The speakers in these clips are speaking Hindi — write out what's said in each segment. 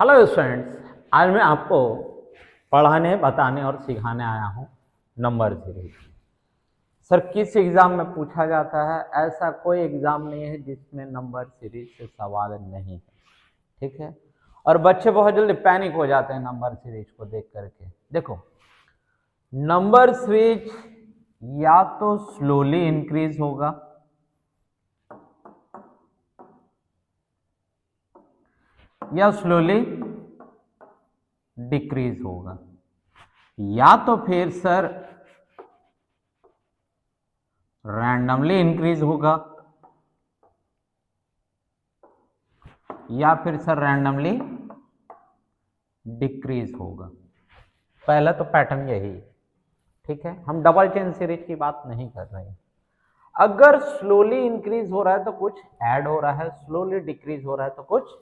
हेलो स्टूडेंट्स, आज मैं आपको पढ़ाने, बताने और सिखाने आया हूँ नंबर सीरीज। सर किस एग्ज़ाम में पूछा जाता है? ऐसा कोई एग्ज़ाम नहीं है जिसमें नंबर सीरीज से सवाल नहीं है, ठीक है। और बच्चे बहुत जल्दी पैनिक हो जाते हैं नंबर सीरीज को देख करके। देखो, नंबर सीरीज या तो स्लोली इंक्रीज होगा या स्लोली डिक्रीज होगा, या तो फिर सर रैंडमली इंक्रीज होगा या फिर सर रैंडमली डिक्रीज होगा। पहला तो पैटर्न यही है, ठीक है। हम डबल चेन सीरीज की बात नहीं कर रहे हैं। अगर स्लोली इंक्रीज हो रहा है तो कुछ ऐड हो रहा है, स्लोली डिक्रीज हो रहा है तो कुछ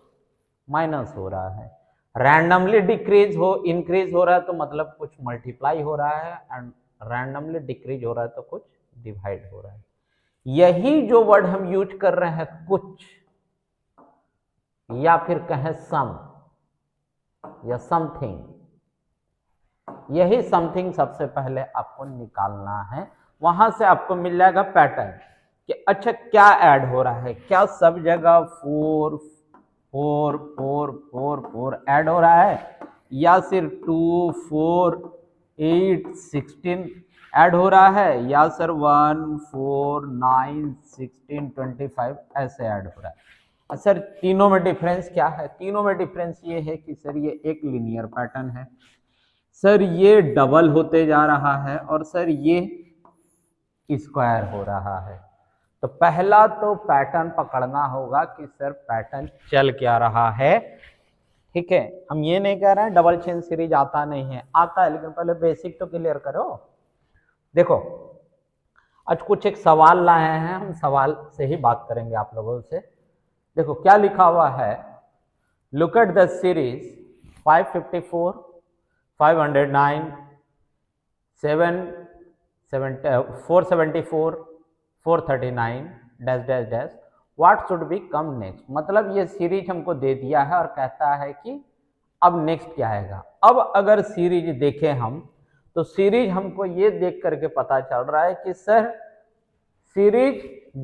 माइनस हो रहा है, रैंडमली डिक्रीज हो इंक्रीज हो रहा है तो मतलब कुछ मल्टीप्लाई हो रहा है, एंड रैंडमली डिक्रीज हो रहा है तो कुछ डिवाइड हो रहा है। यही जो वर्ड हम यूज कर रहे हैं, कुछ या फिर कहें सम या समथिंग, यही समथिंग सबसे पहले आपको निकालना है। वहां से आपको मिल जाएगा पैटर्न कि अच्छा क्या ऐड हो रहा है, क्या सब जगह 4 4 4 4 4 ऐड हो रहा है, या सिर्फ 2 4 8 16 ऐड हो रहा है, या सर 1 4 9 16 25 ऐसे ऐड हो रहा है। सर तीनों में डिफरेंस क्या है? तीनों में डिफरेंस ये है कि सर ये एक लीनियर पैटर्न है, सर ये डबल होते जा रहा है, और सर ये स्क्वायर हो रहा है। तो पहला तो पैटर्न पकड़ना होगा कि सर पैटर्न चल क्या रहा है, ठीक है। हम ये नहीं कह रहे हैं डबल चेन सीरीज आता नहीं है, आता है, लेकिन पहले बेसिक तो क्लियर करो। देखो, आज कुछ एक सवाल लाए हैं, हम सवाल से ही बात करेंगे आप लोगों से। देखो क्या लिखा हुआ है, look at the series 554 509 474 439 dash dash dash, what should be come next. मतलब ये सीरीज हमको दे दिया है और कहता है कि अब नेक्स्ट क्या आएगा। अब अगर सीरीज देखें हम, तो सीरीज हमको ये देख करके पता चल रहा है कि सर सीरीज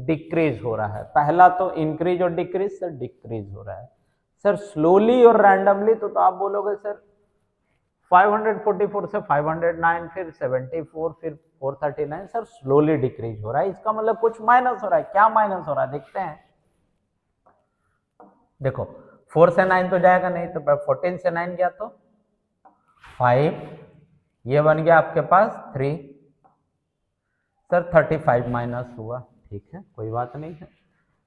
डिक्रीज हो रहा है। पहला तो इंक्रीज और डिक्रीज, सर डिक्रीज हो रहा है। सर स्लोली और रैंडमली तो आप बोलोगे सर 544 से 509 फिर 74 फिर 439, सर स्लोली डिक्रीज हो रहा है। इसका मतलब कुछ माइनस हो रहा है। क्या माइनस हो रहा है देखते हैं। देखो 4 से 9 तो जाएगा नहीं, तो 14 से 9 गया तो 5, ये बन गया आपके पास 3, सर 35 माइनस हुआ, ठीक है, कोई बात नहीं है।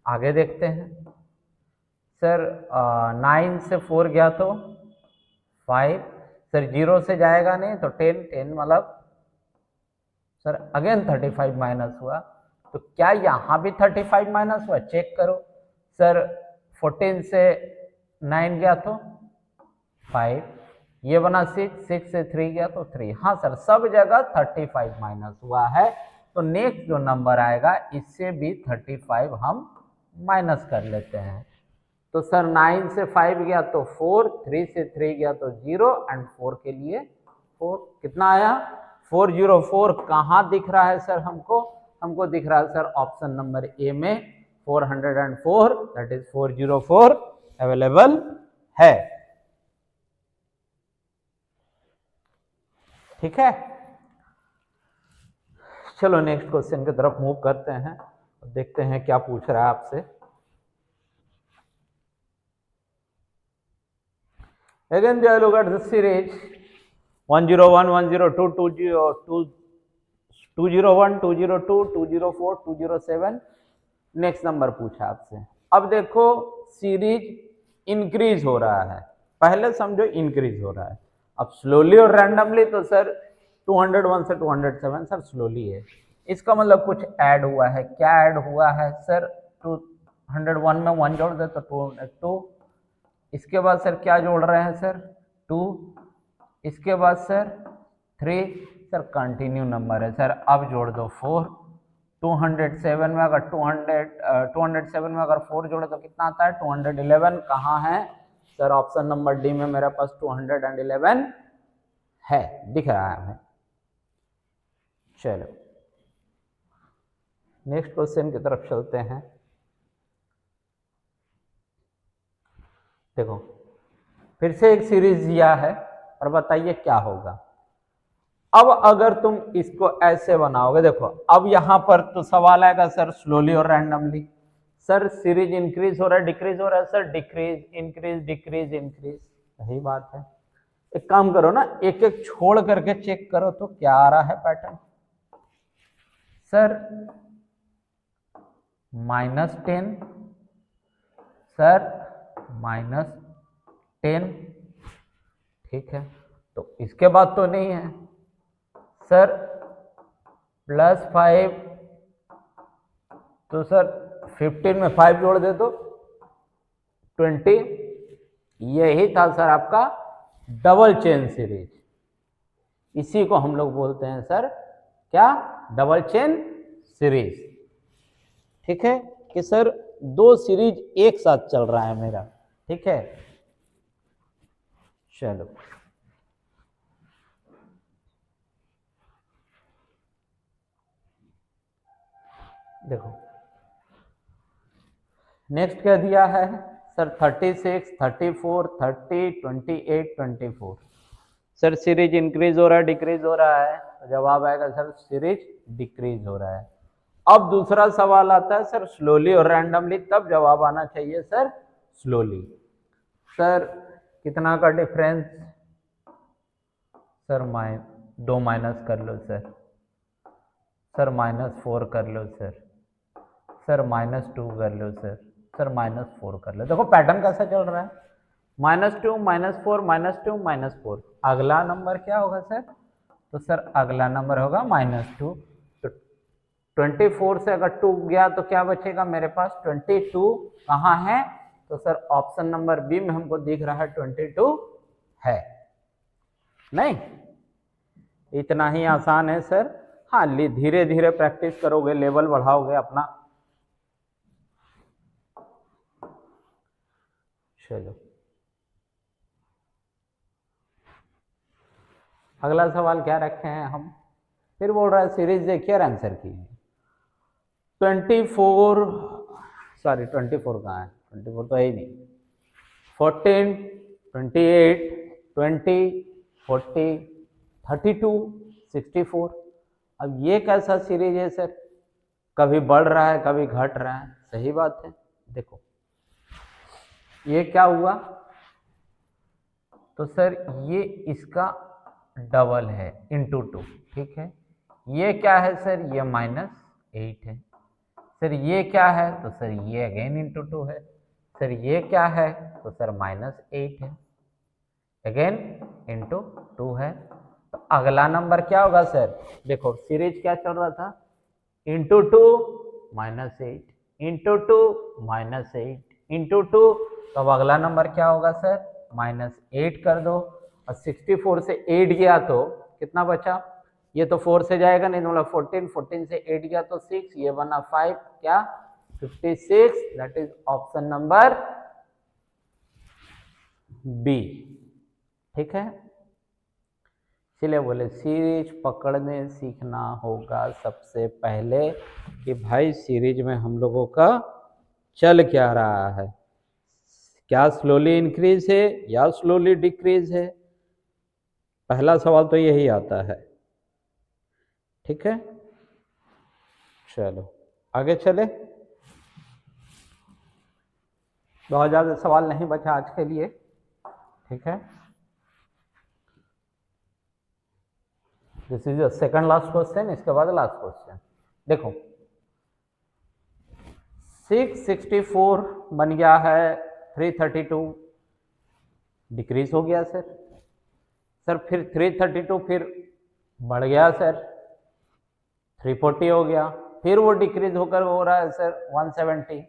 आगे देखते हैं, सर 9 से 4 गया तो 5, सर 0 से जाएगा नहीं तो 10 10 मतलब सर अगेन 35 माइनस हुआ। तो क्या यहाँ भी 35 माइनस हुआ? चेक करो। सर 14 से 9 गया तो 5, ये बना 6, 6 से 3 गया तो 3। हाँ सर, सब जगह 35 माइनस हुआ है। तो नेक्स्ट जो नंबर आएगा इससे भी 35 हम माइनस कर लेते हैं। तो सर 9 से 5 गया तो 4, 3 से 3 गया तो 0, एंड 4 के लिए 4 कितना आया? 404। कहाँ दिख रहा है सर हमको? हमको दिख रहा है सर ऑप्शन नंबर ए में 404, दैट इज 404 अवेलेबल है, ठीक है। चलो नेक्स्ट क्वेश्चन की तरफ मूव करते हैं, देखते हैं क्या पूछ रहा है आपसे। Again, they look at the series 101, 102, 202, 201, 202, 204, 207। Next number पूछा आपसे। अब देखो सीरीज इंक्रीज हो रहा है, पहले समझो इंक्रीज हो रहा है। अब स्लोली और रैंडमली तो सर 201 से 207 सर स्लोली है। इसका मतलब कुछ ऐड हुआ है। क्या ऐड हुआ है सर? 201 में 1 जोड़ दे तो 2, इसके बाद सर क्या जोड़ रहे हैं सर? 2, इसके बाद सर 3, सर कंटिन्यू नंबर है सर। अब जोड़ दो 4, 207 में अगर 4 जोड़े तो कितना आता है? 211। कहाँ है? सर ऑप्शन नंबर डी में मेरे पास 211 है, दिख रहा है हमें। चलो नेक्स्ट क्वेश्चन की तरफ चलते हैं। देखो फिर से एक सीरीज दिया है और बताइए क्या होगा। अब अगर तुम इसको ऐसे बनाओगे, देखो अब यहां पर तो सवाल आएगा सर स्लोली और रैंडमली। सर सीरीज इंक्रीज हो रहा है डिक्रीज हो रहा है, sir decrease increase decrease increase, सही बात है। एक काम करो ना, एक एक छोड़ करके चेक करो तो क्या आ रहा है पैटर्न। सर -10, सर -10, ठीक है, तो इसके बाद तो नहीं है। सर +5, तो सर 15 में 5 जोड़ दे तो 20। यही था सर आपका डबल चेन सीरीज। इसी को हम लोग बोलते हैं सर क्या, डबल चेन सीरीज। ठीक है कि सर दो सीरीज एक साथ चल रहा है मेरा, ठीक है। चलो देखो नेक्स्ट क्या दिया है सर, 36, 34, 30, 28, 24। सर सीरीज इंक्रीज हो रहा है डिक्रीज हो रहा है, तो जवाब आएगा सर सीरीज डिक्रीज हो रहा है। अब दूसरा सवाल आता है सर स्लोली और रैंडमली, तब जवाब आना चाहिए सर स्लोली। सर कितना का डिफरेंस, सर 2 माइनस कर लो सर, सर -4 कर लो सर, सर -2 कर लो सर, सर -4 कर लो। देखो पैटर्न कैसा चल रहा है, -2 -4 -2 -4। अगला नंबर क्या होगा सर, तो सर अगला नंबर होगा -2। तो 24 से अगर 2 गया तो क्या बचेगा मेरे पास, 22 कहाँ है, तो सर ऑप्शन नंबर बी में हमको दिख रहा है 22 है। नहीं इतना ही आसान है सर। हाँ धीरे धीरे प्रैक्टिस करोगे, लेवल बढ़ाओगे अपना। चलो अगला सवाल क्या रखे हैं हम, फिर बोल रहा है सीरीज देखिए और आंसर कीजिए। 24 कहाँ है, 24 तो है ही नहीं। 14, 28, 20, 40, 32, 64। अब ये कैसा सीरीज है सर, कभी बढ़ रहा है कभी घट रहा है, सही बात है। देखो ये क्या हुआ, तो सर ये इसका डबल है इंटू 2, ठीक है। ये क्या है सर, ये -8 है। सर ये क्या है, तो सर ये अगेन इंटू 2 है। सर ये क्या है, तो सर -8 है, अगेन इंटू 2 है। तो अगला नंबर क्या होगा सर, देखो सीरीज क्या चल रहा था, इंटू 2 -8 इंटू 2 -8 इंटू 2। तो अब अगला नंबर क्या होगा सर, -8 कर दो, और 64 से 8 गया तो कितना बचा, ये तो 4 से जाएगा नहीं, तो मतलब 14, 14 से 8 गया तो 6, ये बना 5, क्या 56। That is option number B, ठीक है। इसलिए बोले सीरीज पकड़ने सीखना होगा सबसे पहले, कि भाई सीरीज में हम लोगों का चल क्या रहा है, क्या स्लोली इंक्रीज है या स्लोली डिक्रीज है। पहला सवाल तो यही आता है, ठीक है। चलो आगे चले, बहुत ज़्यादा सवाल नहीं बचा आज के लिए, ठीक है। This is your second last question, इसके बाद लास्ट क्वेश्चन। देखो 664 बन गया है 332, डिक्रीज हो गया सर। सर फिर 332 फिर बढ़ गया सर, 340 हो गया, फिर वो डिक्रीज होकर हो रहा है सर 170,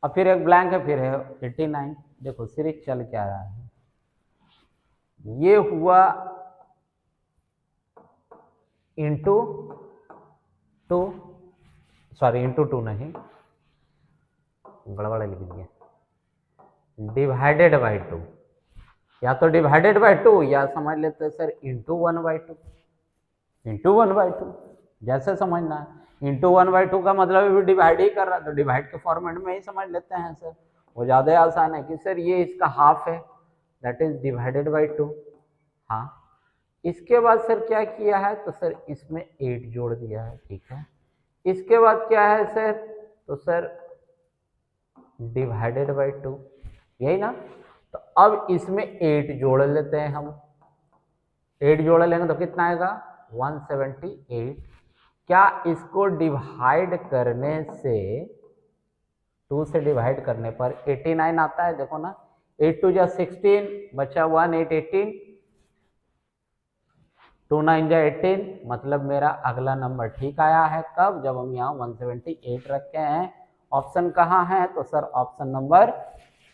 अब फिर एक ब्लैंक है, फिर है 89। देखो सीरीज चल क्या रहा है, ये हुआ इंटू 2, सॉरी इंटू 2 नहीं, गड़बड़ लिख दिया, डिवाइडेड बाई 2, या तो डिवाइडेड बाई 2 या समझ लेते हैं सर इंटू 1/2, इंटू 1/2 जैसे समझना है। इंटू 1/2 का मतलब भी डिवाइड ही कर रहा है, तो डिवाइड के फॉर्मेट में ही समझ लेते हैं सर, वो ज़्यादा आसान है कि सर ये इसका हाफ है, दैट इज डिवाइडेड बाई 2। हाँ, इसके बाद सर क्या किया है, तो सर इसमें 8 जोड़ दिया है, ठीक है। इसके बाद क्या है सर, तो सर डिवाइडेड बाई 2, यही ना। तो अब इसमें 8 जोड़ लेते हैं हम, 8 जोड़ लेंगे तो कितना आएगा 178। क्या इसको डिवाइड करने से, 2 से डिवाइड करने पर 89 आता है, देखो ना, 8 2 जा 16, बचा 1 8 18, 2 9 जा 18, मतलब मेरा अगला नंबर ठीक आया है। कब, जब हम यहाँ 178 रखे हैं। ऑप्शन कहाँ है, तो सर ऑप्शन नंबर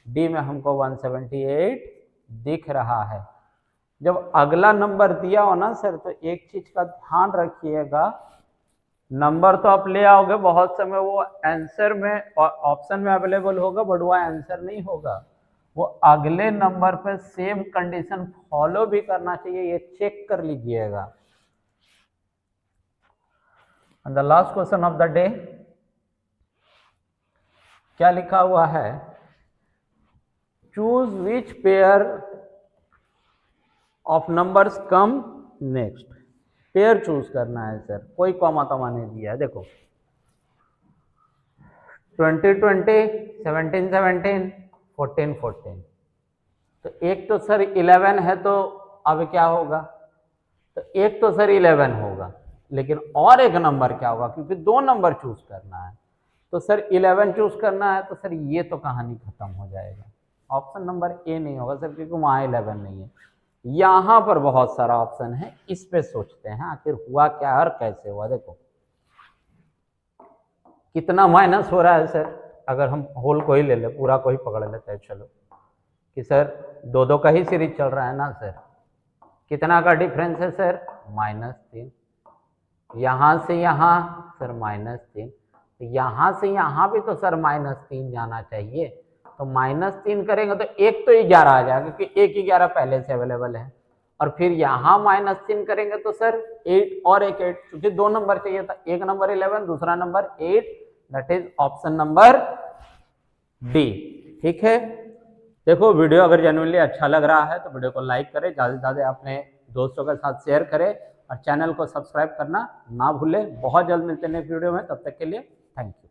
डी में हमको 178 दिख रहा है। जब अगला नंबर दिया हो ना सर, तो एक चीज का ध्यान रखिएगा, नंबर तो आप ले आओगे, बहुत समय वो आंसर में ऑप्शन में अवेलेबल होगा, बट वो आंसर नहीं होगा, वो अगले नंबर पे सेम कंडीशन फॉलो भी करना चाहिए, ये चेक कर लीजिएगा। And the last question of the day क्या लिखा हुआ है, choose which pair of numbers come next. Pair choose करना है सर, कोई कॉमा तमा नहीं दिया है। देखो 20 20, 17 17, 14 14, तो एक तो सर 11 है, तो अब क्या होगा, तो एक तो सर 11 होगा, लेकिन और एक नंबर क्या होगा, क्योंकि 2 नंबर चूज करना है, तो सर 11 चूज करना है, तो सर ये तो कहानी खत्म हो जाएगा। ऑप्शन नंबर ए नहीं होगा सर, क्योंकि वहाँ 11 नहीं है। यहाँ पर बहुत सारा ऑप्शन है, इस पे सोचते हैं आखिर हुआ क्या और कैसे हुआ। देखो कितना माइनस हो रहा है सर, अगर हम होल को ही ले ले, पूरा को ही पकड़ लेते हैं, चलो कि सर 2 2 का ही सीरीज चल रहा है ना सर, कितना का डिफरेंस है सर, -3, यहाँ से यहाँ सर -3, तो यहाँ से यहाँ भी तो सर -3 जाना चाहिए, तो -3 करेंगे तो एक तो 11 आ जाएगा, क्योंकि एक 11 पहले से अवेलेबल है, और फिर यहाँ -3 करेंगे तो सर 8 और एक 8, क्योंकि 2 नंबर चाहिए था, एक नंबर 11, दूसरा number 8, that is option number D, ठीक है। देखो वीडियो अगर जेन्युइनली अच्छा लग रहा है तो वीडियो को लाइक करें, ज़्यादा से ज़्यादा अपने दोस्तों के साथ शेयर करें, और चैनल को सब्सक्राइब करना ना भूलें। बहुत जल्द मिलते हैं नेक्स्ट वीडियो में, तब तक के लिए थैंक यू।